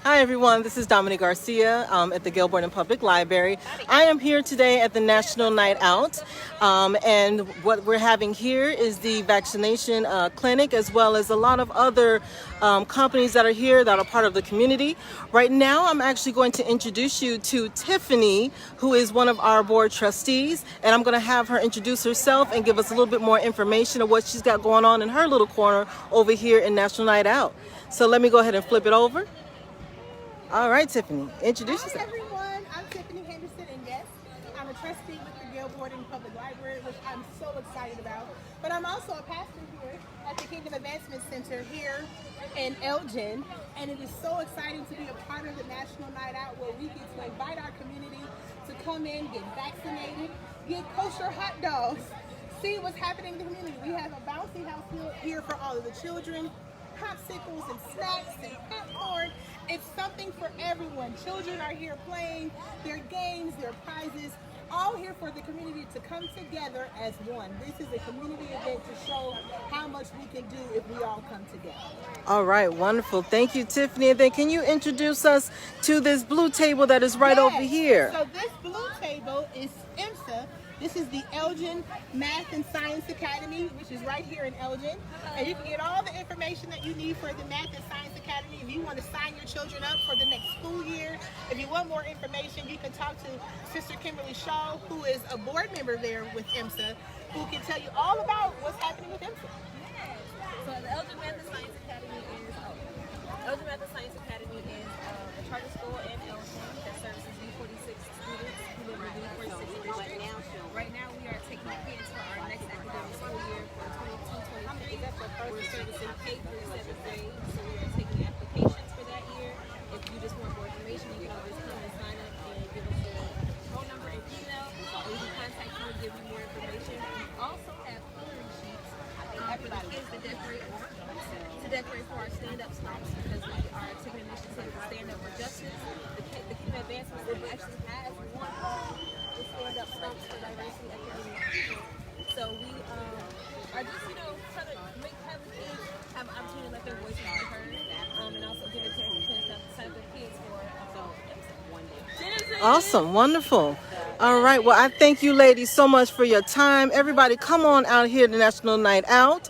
Hi everyone, this is Dominique Garcia at the Gilbert Public Library. I am here today at the National Night Out, and what we're having here is the vaccination clinic, as well as a lot of other companies that are here that are part of the community. Right now I'm actually going to introduce you to Tiffany, who is one of our board trustees, and I'm going to have her introduce herself and give us a little bit more information of what she's got going on in her little corner over here in National Night Out. So let me go ahead and flip it over. All right, Tiffany, introduce yourself. Hi, everyone. I'm Tiffany Henderson, and yes, I'm a trustee with the Gilbert Public Library, which I'm so excited about. But I'm also a pastor here at the Kingdom Advancement Center here in Elgin, and it is so exciting to be a part of the National Night Out, where we get to invite our community to come in, get vaccinated, get kosher hot dogs, see what's happening in the community. We have a bouncy house here for all of the children, popsicles and snacks and popcorn. It's something for everyone. Children are here playing their games, their prizes, all here for the community to come together as one. This is a community event to show how much we can do if we all come together. All right, wonderful. Thank you, Tiffany. And then can you introduce us to this blue table that is right over here? So this blue table is IMSA. This is the Elgin Math and Science Academy, which is right here in Elgin. And you can get all the information that you need for the Math and Science Academy. If you want to sign your children up for the next school year, if you want more information, you can talk to Sister Kimberly Shaw, who is a board member there with IMSA, who can tell you all about what's happening with IMSA. So the Elda Math and Science Academy is Elda Math and Science Academy is a charter school in Elgin that services U46 students who live in the U46 district. Right now we are taking kids for our next academic school year for 22-23. We're servicing K through 7th grade, so we are taking applications for that year. If you just want more information, you can always come and sign up and give us your phone number and email. We can contact you and give you more information. We also have coloring sheets for the kids to decorate for our stand-up stomps, because we are taking initiative to stand up for justice. The Kingdom Advancement Center actually has one of the stand-up stomps for diversity, equity, and inclusion. So we are just, trying to have the kids have an opportunity to let their voices be heard, and also give a chance to sign up their kids for one day. Awesome, wonderful. All right, well, I thank you ladies so much for your time. Everybody come on out here to National Night Out.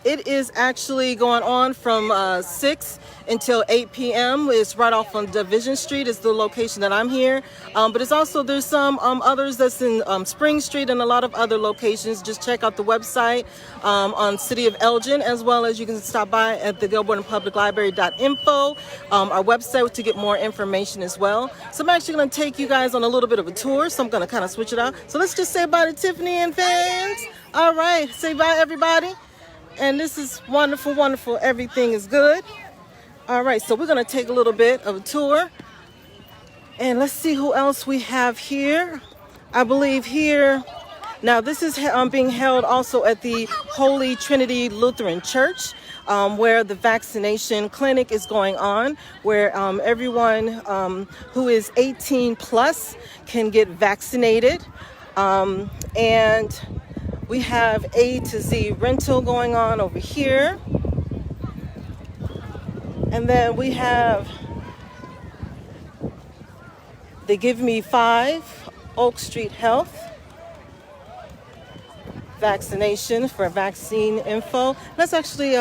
It is actually going on from 6 until 8 p.m. It's right off on Division Street is the location that I'm here. But it's also, there's some others that's in Spring Street and a lot of other locations. Just check out the website on City of Elgin, as well as you can stop by at the gilbertandpubliclibrary.info, our website, to get more information as well. So I'm actually going to take you guys on a little bit of a tour, so I'm going to kind of switch it out. So let's just say bye to Tiffany and fans. All right, say bye everybody. And this is wonderful, wonderful. Everything is good. All right, so we're going to take a little bit of a tour. And let's see who else we have here. I believe here, now this is being held also at the Holy Trinity Lutheran Church, where the vaccination clinic is going on, where everyone who is 18 plus can get vaccinated. And we have A to Z rental going on over here. And then we have the Give Me 5 Oak Street Health vaccination for vaccine info. Let's actually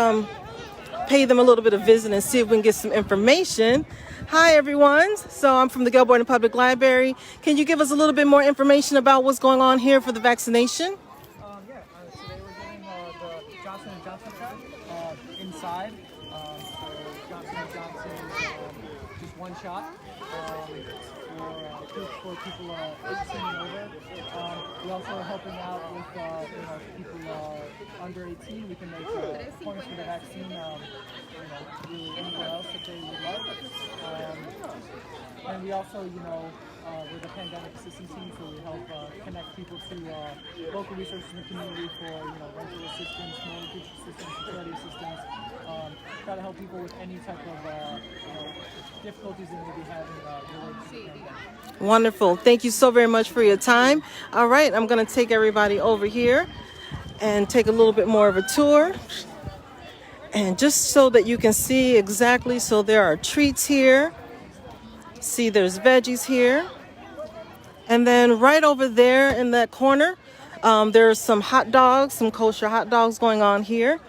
pay them a little bit of visit and see if we can get some information. Hi everyone, so I'm from the Gilbert Public Library. Can you give us a little bit more information about what's going on here for the vaccination? Today we're getting the Johnson & Johnson shot inside. Johnson & Johnson, just one shot for people 18 and over. We're also helping out with people under 18. We can make points for the vaccine. Really anywhere else that they would like. And we also, we're the pandemic assistance team, so we help connect people to local resources in the community for rental assistance, mortgage assistance, security assistance. Try to help people with any type of difficulties they may be having related to the pandemic. Wonderful. Thank you so very much for your time. All right, I'm going to take everybody over here and take a little bit more of a tour. And just so that you can see exactly, so there are treats here. See, there's veggies here. And then right over there in that corner, there's some hot dogs, some kosher hot dogs going on here.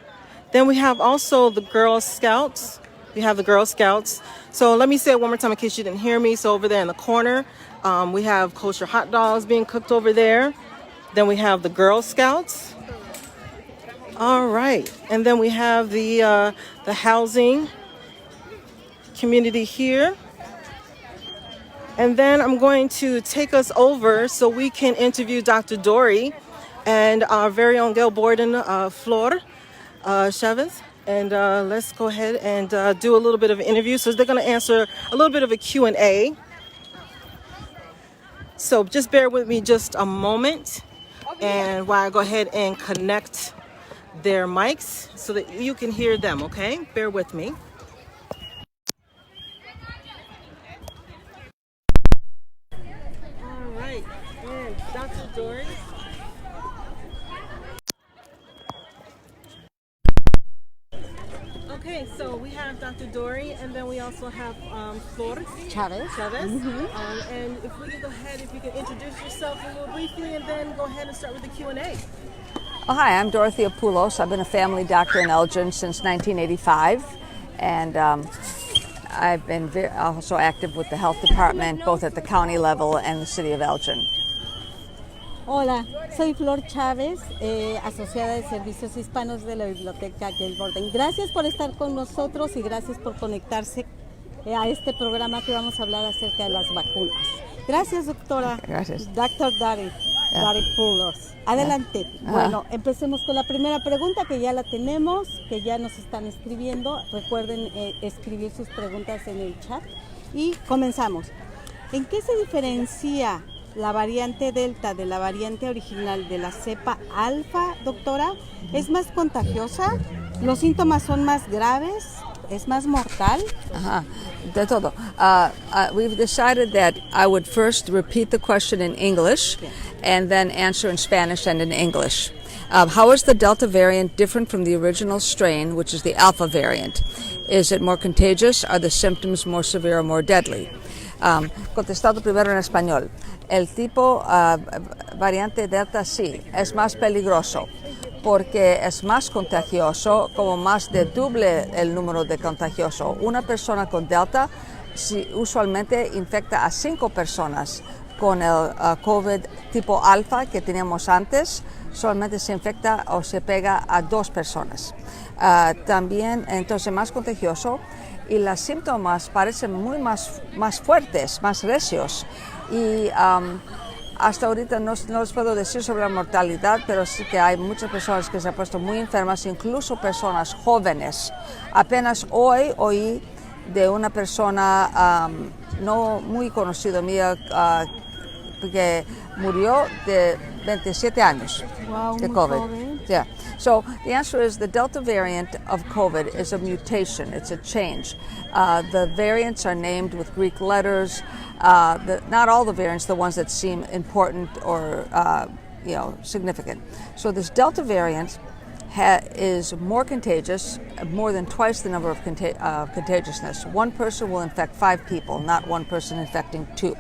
Then we have also the Girl Scouts. We have the Girl Scouts. So let me say it one more time in case you didn't hear me. So over there in the corner, we have kosher hot dogs being cooked over there. Then we have the Girl Scouts. All right. And then we have the housing community here. And then I'm going to take us over so we can interview Dr. Dori and our very own Gail Borden, Flor Chavez. And let's go ahead and do a little bit of an interview. So they're going to answer a little bit of a Q&A. So just bear with me just a moment. And while I go ahead and connect their mics so that you can hear them, okay? Bear with me. All right, and Dr. Dori. Okay, so we have Dr. Dori, and then we also have Flor Chavez. And if we can go ahead, if you can introduce yourself a little briefly, and then go ahead and start with the Q&A. Oh, hi, I'm Dori Poulos. I've been a family doctor in Elgin since 1985, and I've been also active with the health department, both at the county level and the city of Elgin. Hola, soy Flor Chávez, asociada de Servicios Hispanos de la Biblioteca Gail Borden. Gracias por estar con nosotros y gracias por conectarse a este programa que vamos a hablar acerca de las vacunas. Gracias, doctora. Gracias. Doctor Dori Poulos. Adelante. Bueno, empecemos con la primera pregunta que ya la tenemos, que ya nos están escribiendo. Recuerden escribir sus preguntas en el chat y comenzamos. ¿En qué se diferencia la variante Delta de la variante original de la cepa alfa, doctora? ¿Es más contagiosa? ¿Los síntomas son más graves? ¿Es más mortal? De todo. We've decided that I would first repeat the question in English and then answer in Spanish and in English. How is the Delta variant different from the original strain, which is the Alpha variant? Is it more contagious? Are the symptoms more severe or more deadly? Contestado primero en español. El tipo variante Delta sí, es más peligroso porque es más contagioso, como más de doble el número de contagiosos. Una persona con Delta usualmente infecta a 5 personas. Con el COVID tipo alfa que teníamos antes, solamente se infecta o se pega a 2 personas. También, entonces, más contagioso y los síntomas parecen muy más fuertes, más recios. Y hasta ahorita no les puedo decir sobre la mortalidad, pero sí que hay muchas personas que se han puesto muy enfermas, incluso personas jóvenes. Apenas hoy oí de una persona no muy conocida mía que murió de 27 años de COVID. Yeah. So the answer is the Delta variant of COVID is a mutation. It's a change. The variants are named with Greek letters. Not all the variants, the ones that seem important or significant. So this Delta variant is more contagious, more than twice the number of contagiousness. One person will infect 5 people, not one person infecting 2.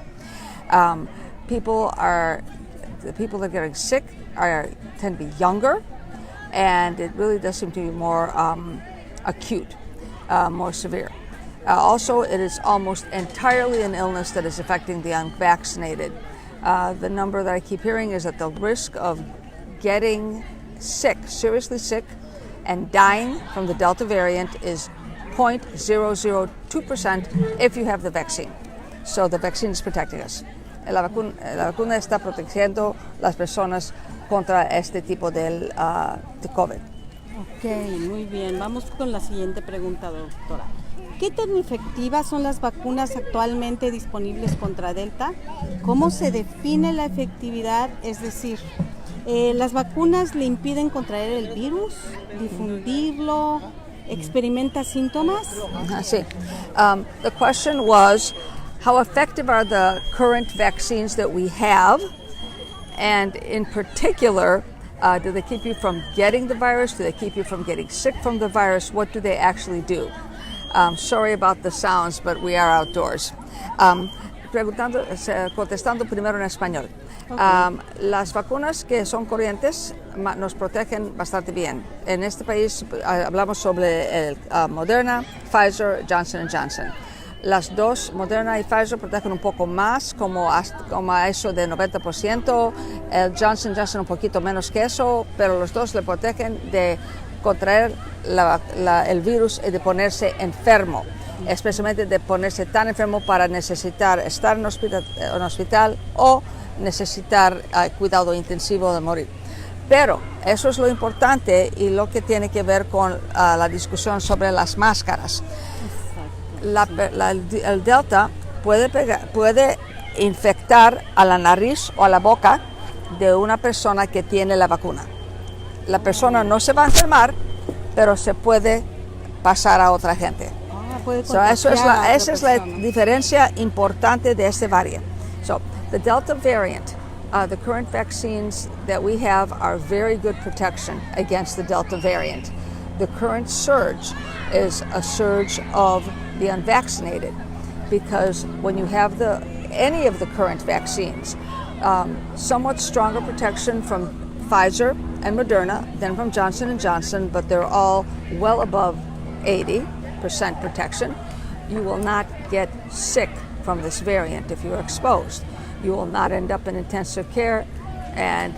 The people that are getting sick tend to be younger, and it really does seem to be more acute, more severe. Also, it is almost entirely an illness that is affecting the unvaccinated. The number that I keep hearing is that the risk of getting sick, seriously sick, and dying from the Delta variant is 0.002% if you have the vaccine. So the vaccine is protecting us. La vacuna está protegiendo las personas contra este tipo de COVID. Ok, muy bien. Vamos con la siguiente pregunta, doctora. ¿Qué tan efectivas son las vacunas actualmente disponibles contra Delta? ¿Cómo se define la efectividad? Es decir, ¿las vacunas le impiden contraer el virus, difundirlo, experimenta síntomas? Sí. The question was, how effective are the current vaccines that we have? And in particular, Do they keep you from getting the virus? Do they keep you from getting sick from the virus? What do they actually do? Sorry about the sounds, but we are outdoors. Contestando primero en español. Las vacunas que son corrientes nos protegen bastante bien. En este país hablamos sobre el Moderna, Pfizer, Johnson & Johnson. Las dos, Moderna y Pfizer, protegen un poco más, como a eso de 90%. El Johnson & Johnson un poquito menos que eso, pero los dos le protegen de contraer el virus y de ponerse enfermo, especialmente de ponerse tan enfermo para necesitar estar en hospital o necesitar cuidado intensivo de morir. Pero eso es lo importante y lo que tiene que ver con la discusión sobre las máscaras. El Delta puede infectar a la nariz o a la boca de una persona que tiene la vacuna. La persona no se va a enfermar, pero se puede pasar a otra gente. Esa es la diferencia importante de este variante. So, the Delta variant, the current vaccines that we have are very good protection against the Delta variant. The current surge is a surge of the unvaccinated, because when you have any of the current vaccines, somewhat stronger protection from Pfizer and Moderna than from Johnson & Johnson, but they're all well above 80% protection. You will not get sick from this variant if you're exposed. You will not end up in intensive care, and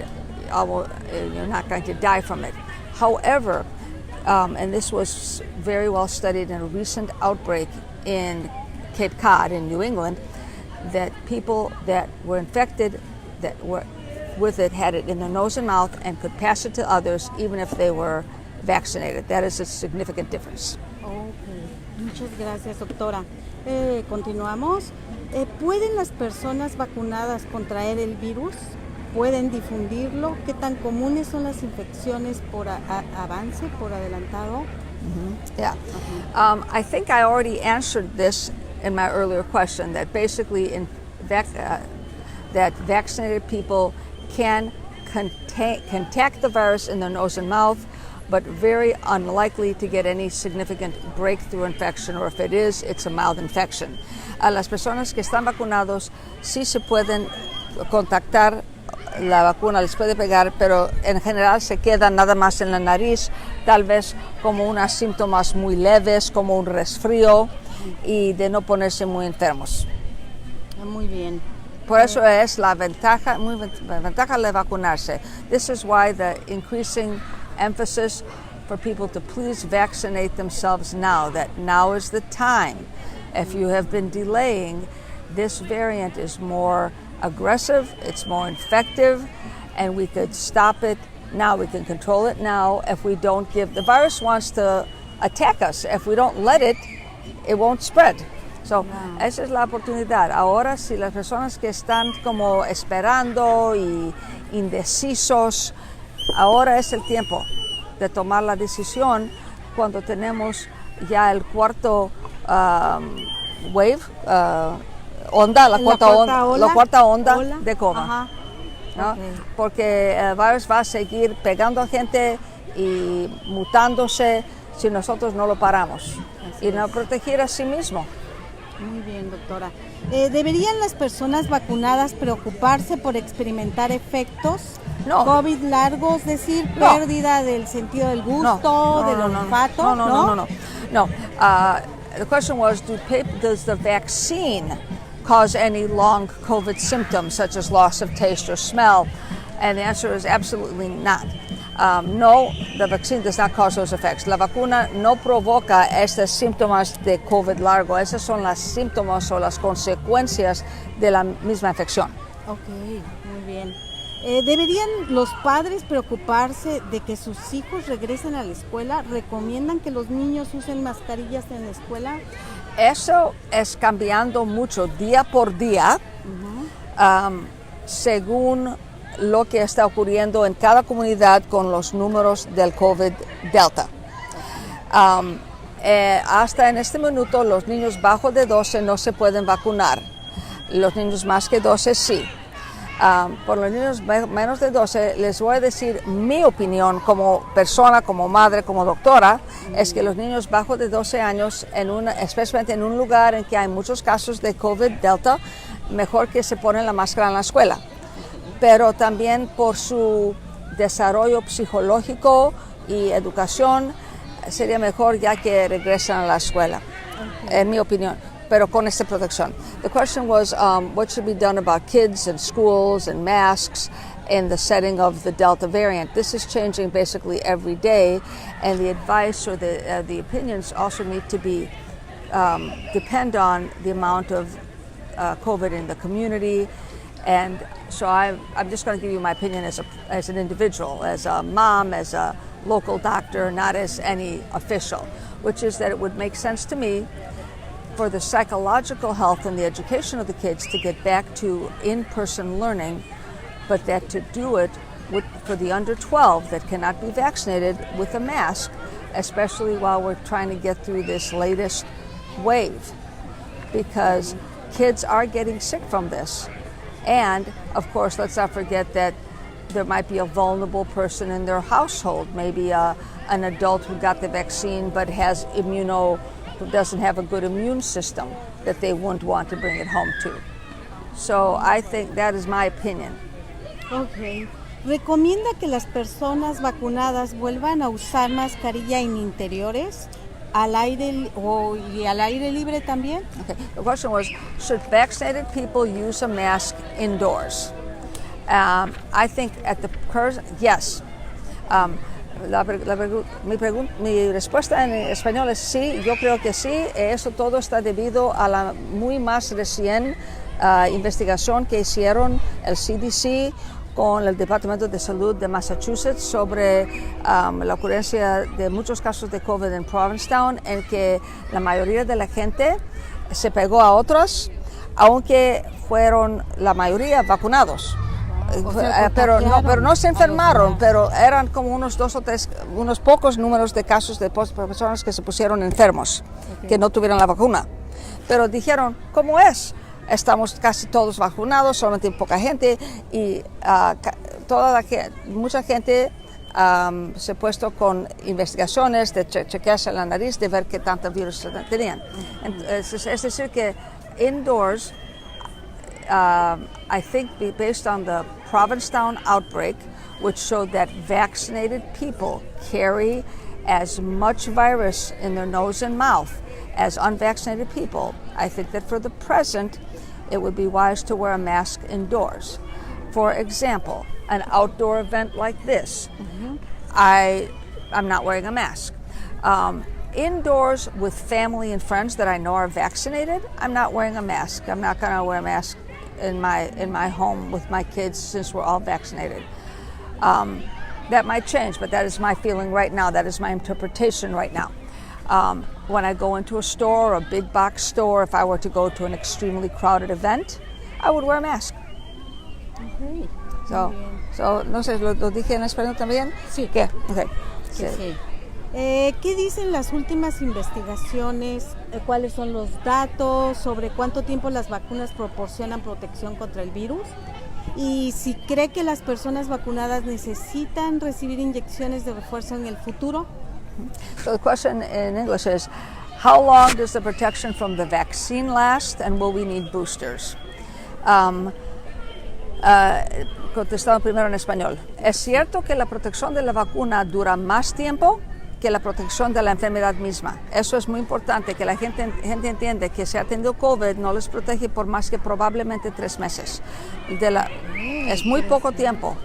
you're not going to die from it. However, and this was very well studied in a recent outbreak in Cape Cod in New England, that people that were infected that were with it had it in their nose and mouth and could pass it to others even if they were vaccinated. That is a significant difference. Okay. Muchas gracias, doctora. Continuamos. ¿Pueden las personas vacunadas contraer el virus? ¿Pueden difundirlo? ¿Qué tan comunes son las infecciones por avance, por adelantado? Yeah. I think I already answered this in my earlier question, that basically that vaccinated people can contact the virus in their nose and mouth, but very unlikely to get any significant breakthrough infection, or if it is, it's a mild infection. A las personas que están vacunados sí se pueden contactar, la vacuna les puede pegar, pero en general se queda nada más en la nariz, tal vez como unos síntomas muy leves, como un resfrío, y de no ponerse muy enfermos. Muy bien. Por eso es la ventaja de vacunarse. This is why the increasing emphasis for people to please vaccinate themselves now, that now is the time. If you have been delaying, this variant is more aggressive, it's more infective, and we could stop it now, we can control it now. If we don't the virus wants to attack us. If we don't let it, it won't spread. So, esa es la oportunidad. Ahora, si las personas que están como esperando y indecisos, ahora es el tiempo de tomar la decisión cuando tenemos ya el cuarto wave, la cuarta onda de coma. ¿No? Okay. Porque el virus va a seguir pegando a gente y mutándose si nosotros no lo paramos. Y no proteger a sí mismo. Muy bien, doctora. ¿Deberían las personas vacunadas preocuparse por experimentar efectos COVID largos, es decir, pérdida del sentido del gusto, del olfato? No. The question was, does the vaccine cause any long COVID symptoms, such as loss of taste or smell? And the answer is absolutely not. No, the vaccine does not cause those effects. La vacuna no provoca estos síntomas de COVID largo. Esos son los síntomas o las consecuencias de la misma infección. Ok, muy bien. ¿Deberían los padres preocuparse de que sus hijos regresen a la escuela? ¿Recomiendan que los niños usen mascarillas en la escuela? Eso es cambiando mucho día por día, según lo que está ocurriendo en cada comunidad con los números del COVID Delta. Hasta en este minuto los niños bajo de 12 no se pueden vacunar, los niños más que 12 sí. Por los niños menos de 12, les voy a decir mi opinión como persona, como madre, como doctora, es que los niños bajo de 12 años, especialmente en un lugar en que hay muchos casos de COVID Delta, mejor que se ponen la máscara en la escuela. Pero también por su desarrollo psicológico y educación, sería mejor ya que regresen a la escuela, en mi opinión. Pero con esta protección. The question was, what should be done about kids and schools and masks in the setting of the Delta variant? This is changing basically every day, and the advice or the opinions also need to be depend on the amount of COVID in the community. And so I'm just going to give you my opinion as an individual, as a mom, as a local doctor, not as any official, which is that it would make sense to me for the psychological health and the education of the kids to get back to in-person learning, but that to do it for the under 12 that cannot be vaccinated with a mask, especially while we're trying to get through this latest wave, because kids are getting sick from this. And of course, let's not forget that there might be a vulnerable person in their household, maybe an adult who got the vaccine but has who doesn't have a good immune system that they wouldn't want to bring it home to. So I think that is my opinion. Ok. ¿Recomienda que las personas vacunadas vuelvan a usar mascarilla en interiores, al aire y al aire libre también? Okay. The question was, should vaccinated people use a mask indoors? I think at the yes. Mi respuesta en español es sí, yo creo que sí. Eso todo está debido a la muy más recién investigación que hicieron el CDC con el Departamento de Salud de Massachusetts sobre la ocurrencia de muchos casos de COVID en Provincetown, en que la mayoría de la gente se pegó a otros, aunque fueron la mayoría vacunados. Pero no se enfermaron, pero eran como unos 2 o 3, unos pocos números de casos de personas que se pusieron enfermos, que no tuvieron la vacuna. Pero dijeron, ¿cómo es? Estamos casi todos vacunados, solamente poca gente, y mucha gente se ha puesto con investigaciones de chequearse la nariz, de ver qué tanto virus tenían. Es decir que indoors, I think based on the Provincetown outbreak, which showed that vaccinated people carry as much virus in their nose and mouth as unvaccinated people, I think that for the present, it would be wise to wear a mask indoors. For example, an outdoor event like this, I'm not wearing a mask. Indoors with family and friends that I know are vaccinated, I'm not wearing a mask. I'm not going to wear a mask in my home with my kids since we're all vaccinated. That might change, but that is my feeling right now. That is my interpretation right now. When I go into a store, a big box store, if I were to go to an extremely crowded event, I would wear a mask. Okay. So, no sé, ¿lo dije en español también? Sí. ¿Qué? Okay. Sí. ¿Qué dicen las últimas investigaciones? ¿Cuáles son los datos sobre cuánto tiempo las vacunas proporcionan protección contra el virus? Y si cree que las personas vacunadas necesitan recibir inyecciones de refuerzo en el futuro. So the question in English is, how long does the protection from the vaccine last, and will we need boosters? Contestado primero en español. ¿Es cierto que la protección de la vacuna dura más tiempo que la protección de la enfermedad misma? Eso es muy importante, que la gente entiende que si ha tenido COVID no les protege por más que probablemente 3 meses. Es muy poco tiempo.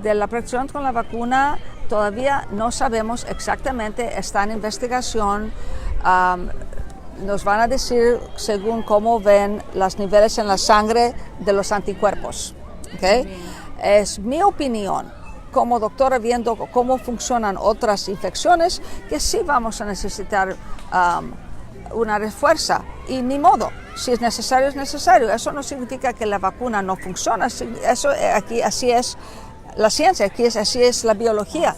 De la protección con la vacuna todavía no sabemos exactamente, está en investigación. Nos van a decir según cómo ven los niveles en la sangre de los anticuerpos. ¿Okay? Es mi opinión como doctora, viendo cómo funcionan otras infecciones, que sí vamos a necesitar una refuerza, y ni modo, si es necesario, es necesario. Eso no significa que la vacuna no funciona, eso aquí así es la ciencia, así es la biología.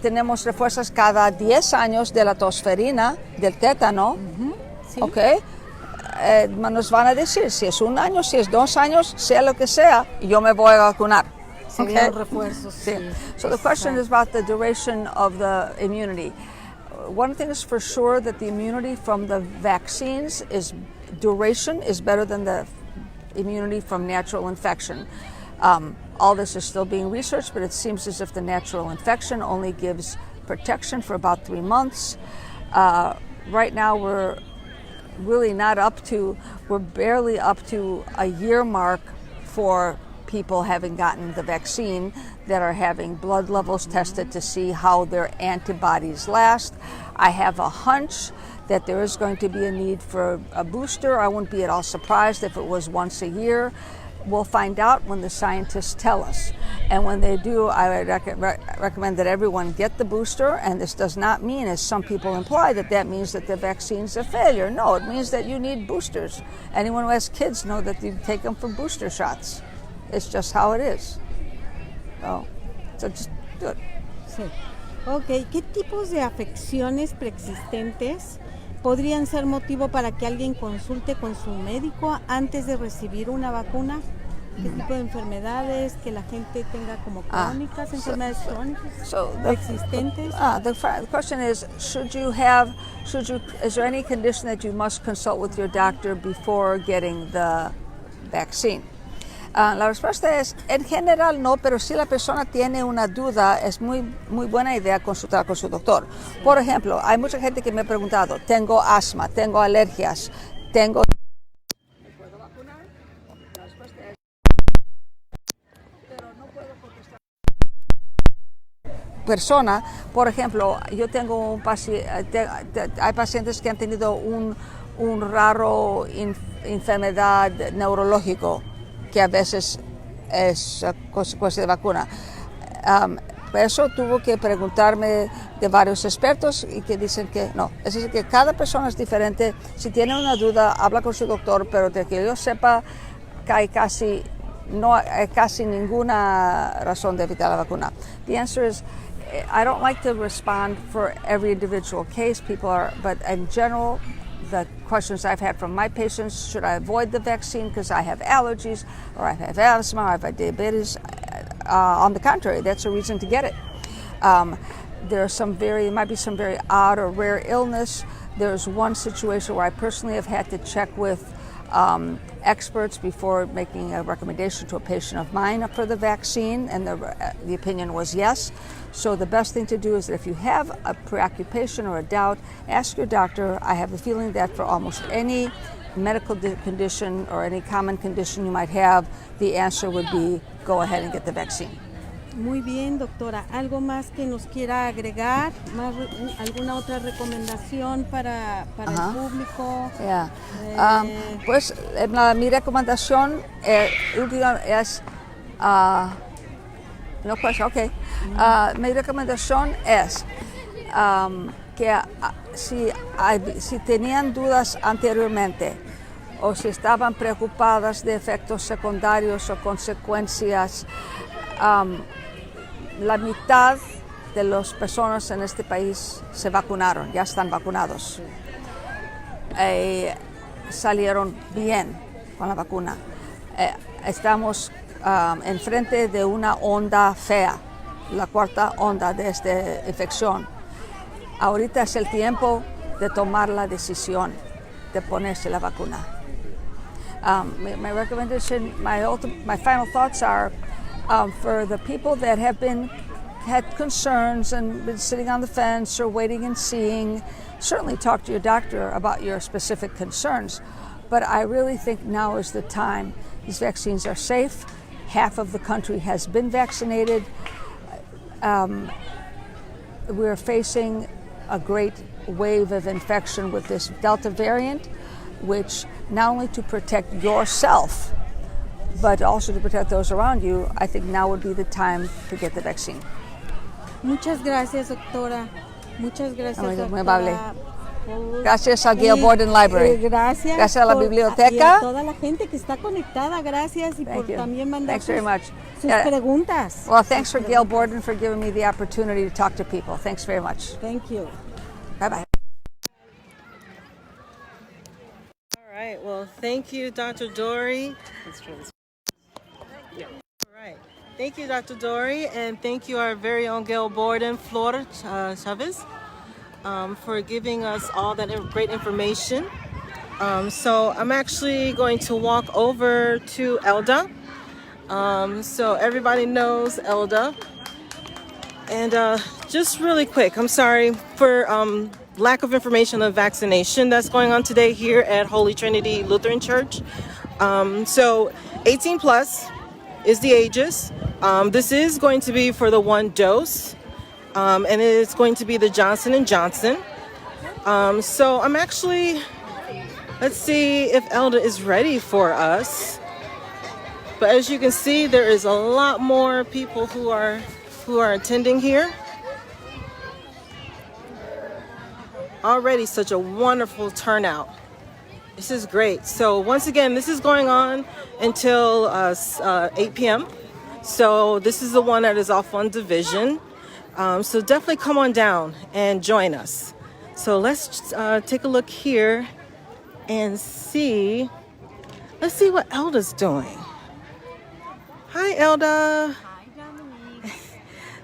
Tenemos refuerzos cada 10 años de la tosferina, del tétano, Sí. ¿okay? nos van a decir si es 1 año, si es 2 años, sea lo que sea, yo me voy a vacunar. Serían refuerzos. Sí. Sí. So the question is about the duration of the immunity. One thing is for sure that the immunity from the vaccines duration is better than the immunity from natural infection. All this is still being researched, but it seems as if the natural infection only gives protection for about 3 months. Right now we're really we're barely up to a year mark for people having gotten the vaccine that are having blood levels tested to see how their antibodies last. I have a hunch that there is going to be a need for a booster. I wouldn't be at all surprised if it was once a year. We'll find out when the scientists tell us. And when they do, I would recommend that everyone get the booster. And this does not mean, as some people imply, that means that the vaccine's a failure. No, it means that you need boosters. Anyone who has kids know that you take them for booster shots. It's just how it is. So just do it. Sí. Ok, ¿qué tipos de afecciones preexistentes podrían ser motivo para que alguien consulte con su médico antes de recibir una vacuna? ¿Qué tipo de enfermedades que la gente tenga como crónicas, enfermedades crónicas existentes? The question is, is there any condition that you must consult with your doctor before getting the vaccine? La respuesta es, en general no, pero si la persona tiene una duda, es muy buena idea consultar con su doctor. Por ejemplo, hay mucha gente que me ha preguntado, tengo asma, tengo alergias, tengo... ¿Me puedo vacunar? La respuesta es, pero no puedo contestar. Persona, por ejemplo, yo tengo un paciente, hay pacientes que han tenido un raro enfermedad neurológico, que a veces es consecuencia de vacuna. Eso tuvo que preguntarme de varios expertos y que dicen que no. Es decir, que cada persona es diferente. Si tiene una duda, habla con su doctor, pero de que yo sepa que hay casi ninguna razón de evitar la vacuna. The answer is, I don't like to respond for every individual case. But in general, the questions I've had from my patients, should I avoid the vaccine because I have allergies, or I have asthma, or I have diabetes? On the contrary, that's a reason to get it. There might be some very odd or rare illness. There's one situation where I personally have had to check with experts before making a recommendation to a patient of mine for the vaccine, and the opinion was yes. So the best thing to do is that if you have a preoccupation or a doubt, ask your doctor. I have the feeling that for almost any medical condition or any common condition you might have, the answer would be go ahead and get the vaccine. Muy bien, doctora. ¿Algo más que nos quiera agregar? ¿Alguna otra recomendación para el público? Yeah. Pues mi recomendación última es... no question, okay. Mi recomendación es que si tenían dudas anteriormente o si estaban preocupadas de efectos secundarios o consecuencias, la mitad de las personas en este país se vacunaron, ya están vacunados. Salieron bien con la vacuna. Estamos enfrente de una onda fea, la 4ª onda de esta infección. Ahorita es el tiempo de tomar la decisión de ponerse la vacuna. My recommendation, my final thoughts are for the people that had concerns and been sitting on the fence or waiting and seeing, certainly talk to your doctor about your specific concerns. But I really think now is the time. These vaccines are safe. Half of the country has been vaccinated. We're facing a great wave of infection with this Delta variant, which not only to protect yourself, but also to protect those around you, I think now would be the time to get the vaccine. Muchas gracias, doctora. Muchas gracias, doctora. Muy amable. Gracias al Gail Borden Library. Gracias a la biblioteca. Y a toda la gente que está conectada. Gracias y por también mandar sus preguntas. Well, thanks for Gail Borden for giving me the opportunity to talk to people. Thanks very much. Thank you. Bye-bye. All right. Well, thank you, Dr. Dori. All right. Thank you, Dr. Dori, and thank you, our very own Gail Borden, Florida Chavez, for giving us all that great information. So I'm actually going to walk over to Elda. So everybody knows Elda. And just really quick, I'm sorry for lack of information on vaccination that's going on today here at Holy Trinity Lutheran Church. So 18 plus is the ages. This is going to be for the 1 dose, and it's going to be the Johnson & Johnson. So I'm actually, let's see if Elda is ready for us. But as you can see, there is a lot more people who are attending here. Already such a wonderful turnout. This is great. So once again, this is going on until 8 p.m. So this is the one that is off on Division. So definitely come on down and join us. So let's take a look here and see. Let's see what Elda's doing. Hi, Elda. Hi, Dominique.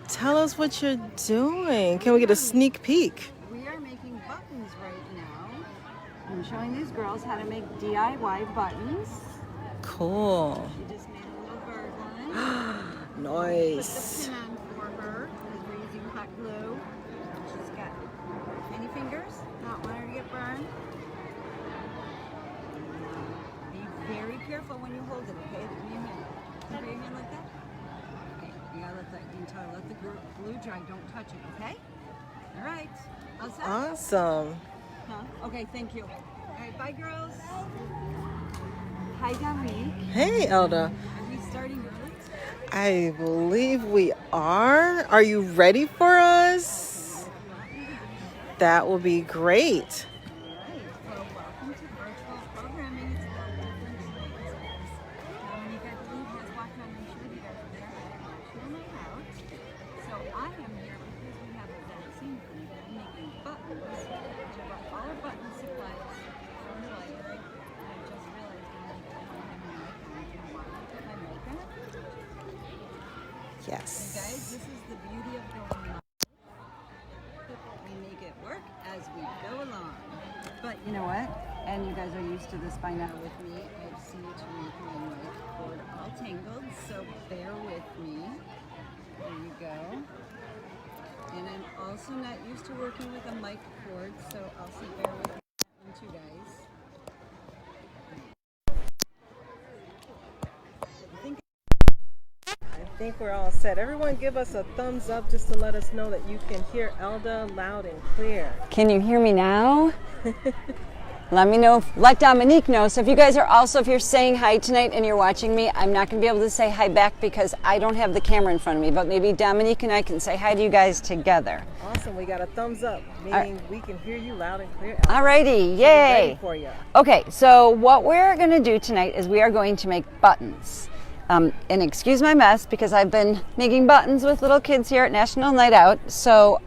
Tell us what you're doing. Can we get a sneak peek? We are making buttons right now. I'm showing these girls how to make DIY buttons. Cool. She just made a little bird one. Nice. Put the pin on for her because we're using hot glue. She's got any fingers. Not want her to get burned. Be very careful when you hold it, okay? Give me your hand. Can you put your hand like that? Okay, you gotta let the glue dry. Don't touch it, okay? All right. All set? Awesome. Huh? Okay, thank you. All right, bye, girls. Hi, Dominique. Hey, Elda. Are we starting early? I believe we are. Are you ready for us? That will be great. All right. Well, welcome to virtual programming. It's about different things. Dominique, I believe, has walked on. I'm sure you guys are there at National Night Out. So I am here because we have a vaccine clinic making buttons. Which I brought all our button supplies from the library. And I just realized I don't have my mic on. Do you want me to put my mic on? Yes. Guys, this is the beauty of going live. We make it work as we go along. But you know what? And you guys are used to this by now with me. I've seen to make my mic cord all tangled, so bear with me. There you go. And I'm also not used to working with a mic cord, so also bear with me on that one too, guys. I think we're all set. Everyone give us a thumbs up just to let us know that you can hear Elda loud and clear. Can you hear me now? Let me know, let Dominique know. So if you guys are also, if you're saying hi tonight and you're watching me, I'm not going to be able to say hi back because I don't have the camera in front of me, but maybe Dominique and I can say hi to you guys together. Awesome. We got a thumbs up, meaning we can hear you loud and clear. Alrighty, We're ready yay. for you. Okay, so what we're going to do tonight is we are going to make buttons. And excuse my mess because I've been making buttons with little kids here at National Night Out. So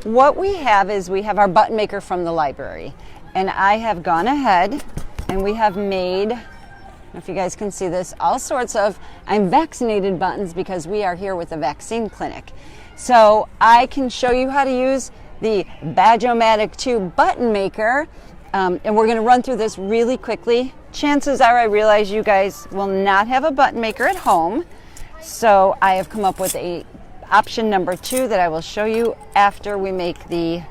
what we have is we have our button maker from the library. And I have gone ahead and we have made, I don't know if you guys can see this, all sorts of I'm vaccinated buttons because we are here with a vaccine clinic. So I can show you how to use the Badge-O-Matic 2 button maker. And we're going to run through this really quickly. Chances are I realize you guys will not have a button maker at home. So I have come up with a option number 2 that I will show you after we make the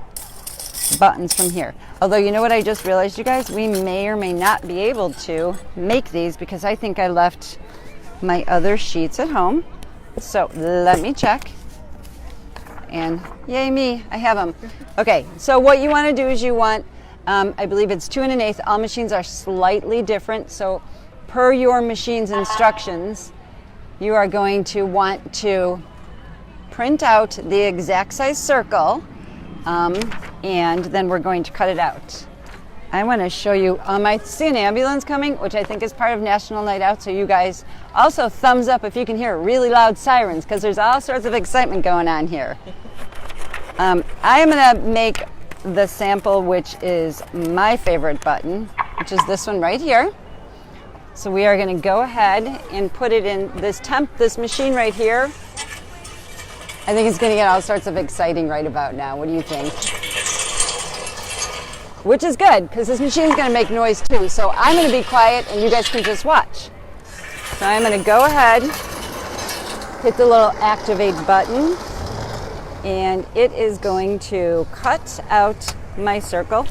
buttons from here. Although you know what I just realized, you guys, we may or may not be able to make these because I think I left my other sheets at home. So let me check. And yay me, I have them. Okay, so what you want to do is you want, I believe it's 2 1/8. All machines are slightly different. So per your machine's instructions, you are going to want to print out the exact size circle. And then we're going to cut it out. I want to show you, I see an ambulance coming, which I think is part of National Night Out, so you guys also thumbs up if you can hear really loud sirens, because there's all sorts of excitement going on here. I am going to make the sample, which is my favorite button. which is this one right here. So we are going to go ahead and put it in this machine right here. I think it's going to get all sorts of exciting right about now. What do you think? Which is good, because this machine is going to make noise too. So I'm going to be quiet and you guys can just watch. So I'm going to go ahead, hit the little activate button, and it is going to cut out my circle.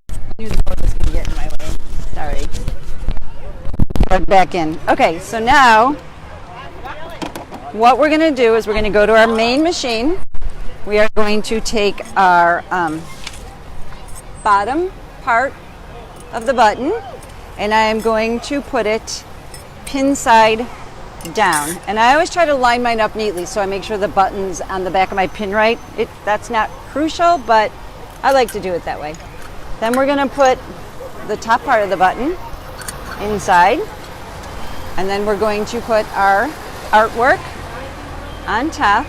I knew the board was going to get in my way. Sorry. Plug back in. Okay, so now what we're going to do is we're going to go to our main machine. We are going to take our bottom part of the button, and I am going to put it pin side down. And I always try to line mine up neatly so I make sure the button's on the back of my pin right. That's not crucial, but I like to do it that way. Then we're going to put the top part of the button inside, and then we're going to put our artwork on top,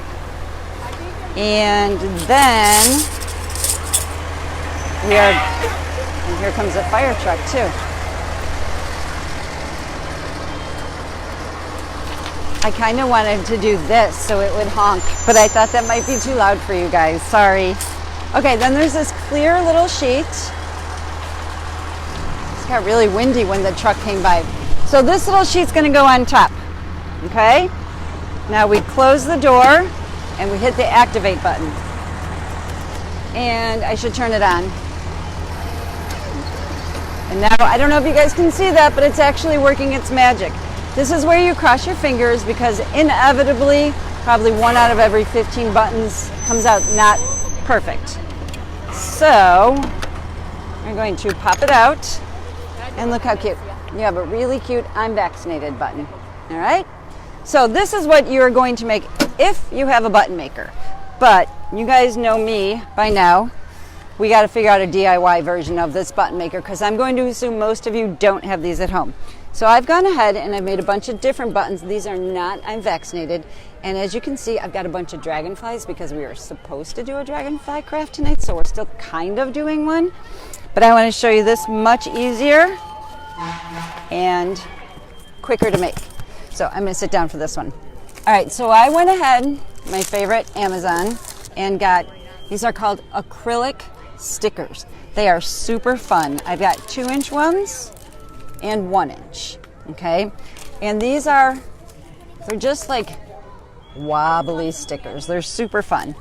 and then and here comes a fire truck too. I kind of wanted to do this so it would honk, but I thought that might be too loud for you guys. Sorry. Okay, then there's this clear little sheet. It got really windy when the truck came by. So this little sheet's going to go on top. Okay? Now we close the door and we hit the activate button. And I should turn it on. And now I don't know if you guys can see that, but it's actually working its magic. This is where you cross your fingers, because inevitably probably 1 out of every 15 buttons comes out not perfect. So I'm going to pop it out, and look how cute. You have a really cute I'm vaccinated button. All right? So this is what you're going to make if you have a button maker. But you guys know me by now. We got to figure out a DIY version of this button maker, because I'm going to assume most of you don't have these at home. So I've gone ahead and I've made a bunch of different buttons. These are not I'm vaccinated. And as you can see, I've got a bunch of dragonflies because we were supposed to do a dragonfly craft tonight. So we're still kind of doing one. But I want to show you this much easier and quicker to make. So I'm going to sit down for this one. All right, so I went ahead, my favorite, Amazon, and got, these are called acrylic stickers. They are super fun. I've got 2-inch ones and 1-inch, okay? And these are, they're just like wobbly stickers. They're super fun.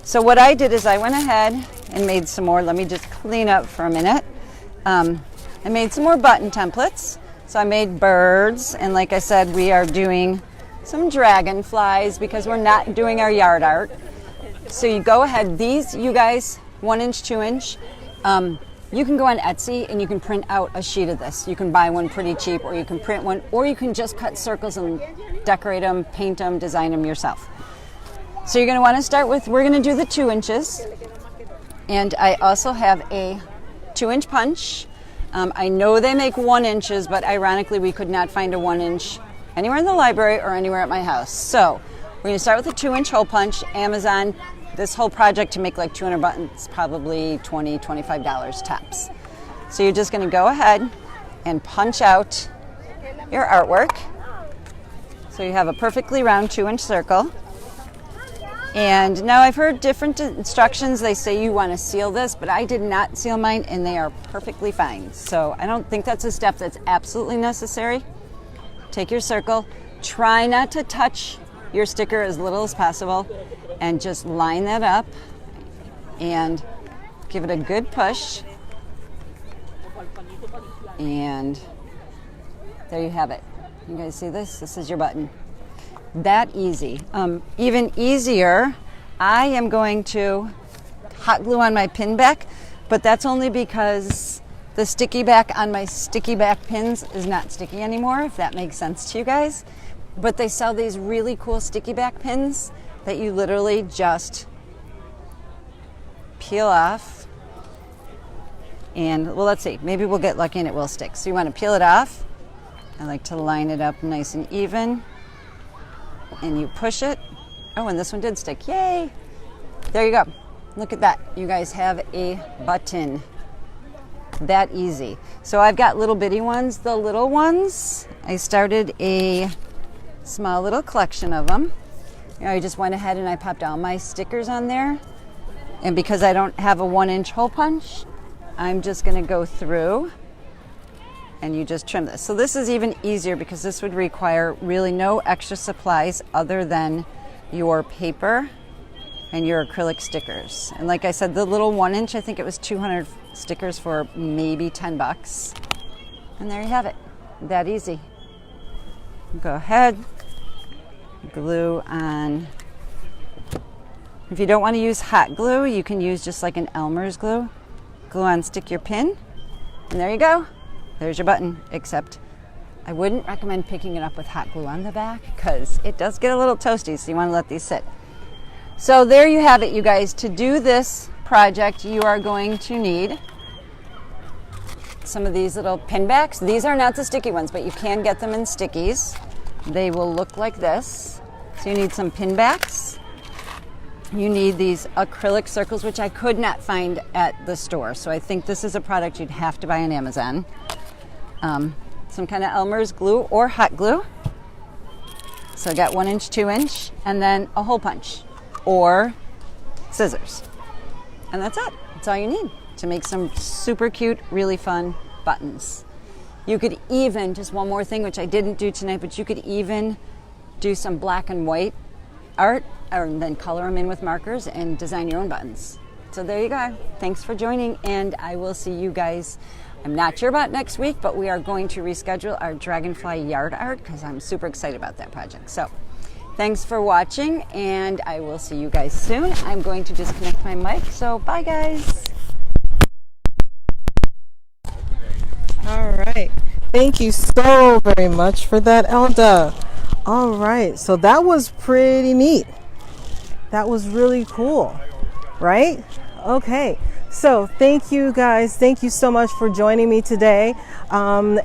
So what I did is I went ahead and made some more. Let me just clean up for a minute. I made some more button templates. So I made birds, and like I said, we are doing some dragonflies because we're not doing our yard art. So you go ahead, these, you guys, 1-inch, 2-inch, you can go on Etsy and you can print out a sheet of this. You can buy one pretty cheap, or you can print one, or you can just cut circles and decorate them, paint them, design them yourself. So you're going to want to start with, we're going to do the 2 inches. And I also have a 2-inch punch. I know they make 1 inches, but ironically we could not find a 1-inch anywhere in the library or anywhere at my house. So we're going to start with a 2-inch hole punch. Amazon, this whole project to make like 200 buttons, probably $20, $25 tops. So you're just going to go ahead and punch out your artwork. So you have a perfectly round 2-inch circle. And now I've heard different instructions. They say you want to seal this, but I did not seal mine, and they are perfectly fine. So I don't think that's a step that's absolutely necessary. Take your circle. Try not to touch your sticker as little as possible, and just line that up and give it a good push. And there you have it. You guys see this? This is your button. That easy. Even easier, I am going to hot glue on my pin back, but that's only because the sticky back on my sticky back pins is not sticky anymore, if that makes sense to you guys. But they sell these really cool sticky back pins that you literally just peel off. And, well, let's see. Maybe we'll get lucky and it will stick. So you want to peel it off. I like to line it up nice and even. And you push it. Oh, and this one did stick. Yay! There you go. Look at that. You guys have a button. That easy. So I've got little bitty ones. The little ones, I started a small little collection of them. You know, I just went ahead and I popped all my stickers on there. And because I don't have a 1-inch hole punch, I'm just going to go through and you just trim this. So this is even easier because this would require really no extra supplies other than your paper and your acrylic stickers. And like I said, the little 1-inch, I think it was 200 stickers for maybe $10. And there you have it. That easy. Go ahead, glue on. If you don't want to use hot glue, you can use just like an Elmer's glue. Glue on, stick your pin, and there you go. There's your button, except I wouldn't recommend picking it up with hot glue on the back because it does get a little toasty, so you want to let these sit. So there you have it, you guys. To do this project, you are going to need some of these little pin backs. These are not the sticky ones, but you can get them in stickies. They will look like this. So you need some pin backs. You need these acrylic circles, which I could not find at the store. So I think this is a product you'd have to buy on Amazon. Some kind of Elmer's glue or hot glue. So I got 1-inch, 2-inch, and then a hole punch or scissors. And that's it. That's all you need to make some super cute, really fun buttons. You could even, just one more thing, which I didn't do tonight, but you could even do some black and white art and then color them in with markers and design your own buttons. So there you go. Thanks for joining, and I will see you guys. I'm not sure about next week, but we are going to reschedule our dragonfly yard art because I'm super excited about that project. So thanks for watching, and I will see you guys soon. I'm going to disconnect my mic, so bye guys. All right. Thank you so very much for that, Elda. All right. So that was pretty neat. That was really cool, right? Okay. So thank you guys. Thank you so much for joining me today and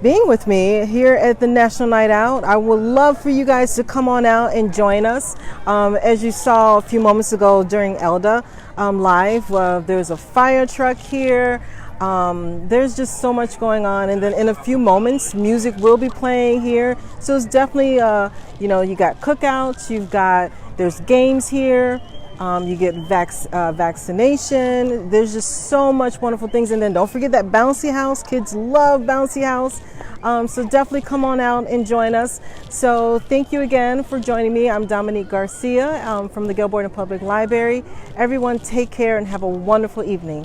being with me here at the National Night Out. I would love for you guys to come on out and join us. As you saw a few moments ago during Elda live, there's a fire truck here. There's just so much going on, and then in a few moments music will be playing here. So it's definitely you got cookouts, there's games here, you get vaccination. There's just so much wonderful things. And then don't forget that bouncy house. Kids love bouncy house. So definitely come on out and join us. So thank you again for joining me. I'm Dominique Garcia from the Gale Public Library. Everyone take care and have a wonderful evening.